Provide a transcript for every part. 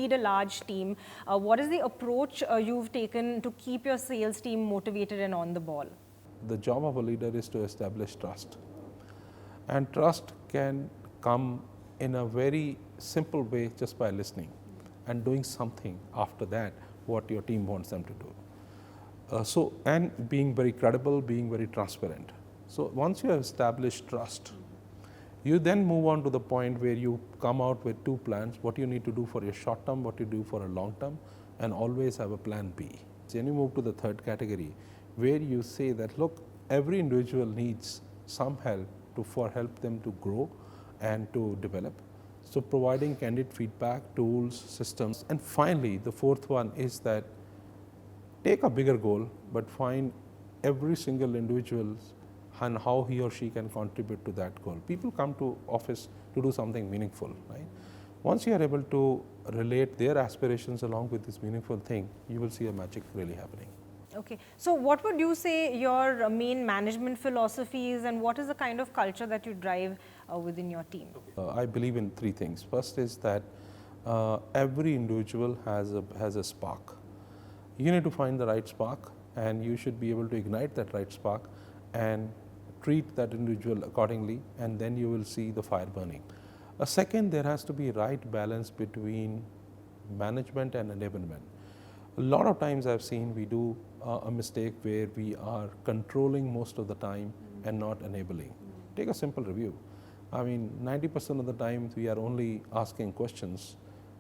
lead a large team. What is the approach you've taken to keep your sales team motivated and on the ball? The job of a leader is to establish trust. And trust can come in a very simple way just by listening and doing something after that what your team wants them to do. And being very credible, being very transparent. So once you have established trust, you then move on to the point where you come out with two plans, what you need to do for your short term, what you do for a long term, and always have a plan B. Then you move to the third category, where you say that, look, every individual needs some help to help them to grow and to develop. So providing candid feedback, tools, systems. And finally, the fourth one is that take a bigger goal, but find every single individual and how he or she can contribute to that goal. People come to office to do something meaningful, right? Once you are able to relate their aspirations along with this meaningful thing, you will see a magic really happening. Okay. So what would you say your main management philosophy is, and what is the kind of culture that you drive within your team? I believe in three things. First is that every individual has a spark. You need to find the right spark, and you should be able to ignite that right spark and treat that individual accordingly, and then you will see the fire burning. Second, there has to be right balance between management and enablement. A lot of times I've seen we do a mistake where we are controlling most of the time and not enabling. Take a simple review. I mean, 90% of the time we are only asking questions,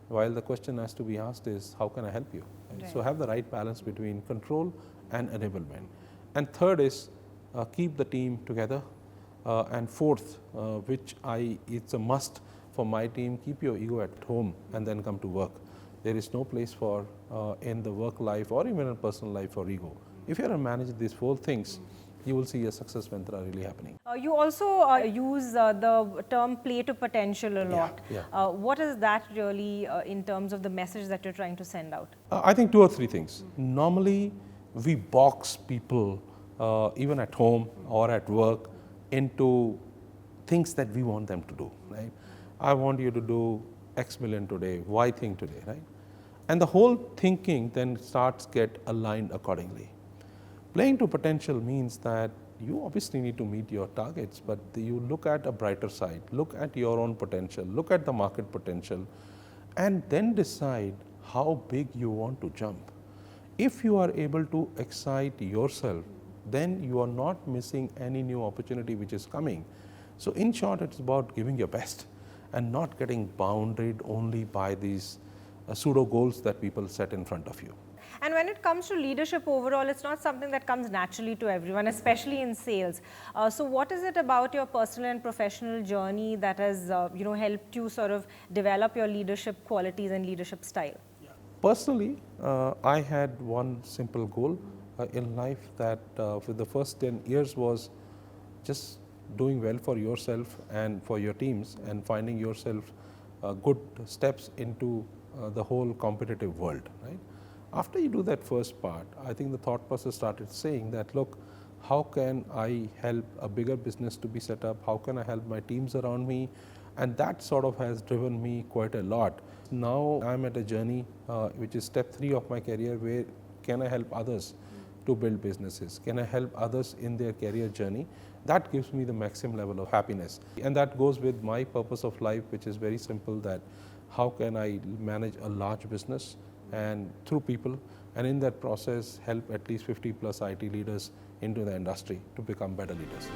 while the question has to be asked is, how can I help you? Right. So have the right balance between control and enablement. And third is keep the team together. And fourth, it's a must for my team, keep your ego at home and then come to work. There is no place for in the work life or even in personal life for ego. If you are managing these four things, you will see a success mantra really happening. You also use the term play to potential a lot. Yeah. What is that really in terms of the message that you're trying to send out? I think two or three things. Normally, we box people, even at home or at work, into things that we want them to do, right? I want you to do X million today, Y thing today, right? And the whole thinking then starts get aligned accordingly. Playing to potential means that you obviously need to meet your targets, but you look at a brighter side, look at your own potential, look at the market potential, and then decide how big you want to jump. If you are able to excite yourself, then you are not missing any new opportunity which is coming. So in short, it's about giving your best and not getting bounded only by these pseudo goals that people set in front of you. And when it comes to leadership overall, it's not something that comes naturally to everyone, especially in sales. So what is it about your personal and professional journey that has helped you sort of develop your leadership qualities and leadership style? Personally, I had one simple goal in life that for the first 10 years was just doing well for yourself and for your teams and finding yourself good steps into the whole competitive world, right? After you do that first part, I think the thought process started saying that, look, how can I help a bigger business to be set up? How can I help my teams around me? And that sort of has driven me quite a lot. Now I'm at a journey which is step 3 of my career, where can I help others to build businesses? Can I help others in their career journey? That gives me the maximum level of happiness. And that goes with my purpose of life, which is very simple, that how can I manage a large business and through people, and in that process help at least 50 plus IT leaders into the industry to become better leaders.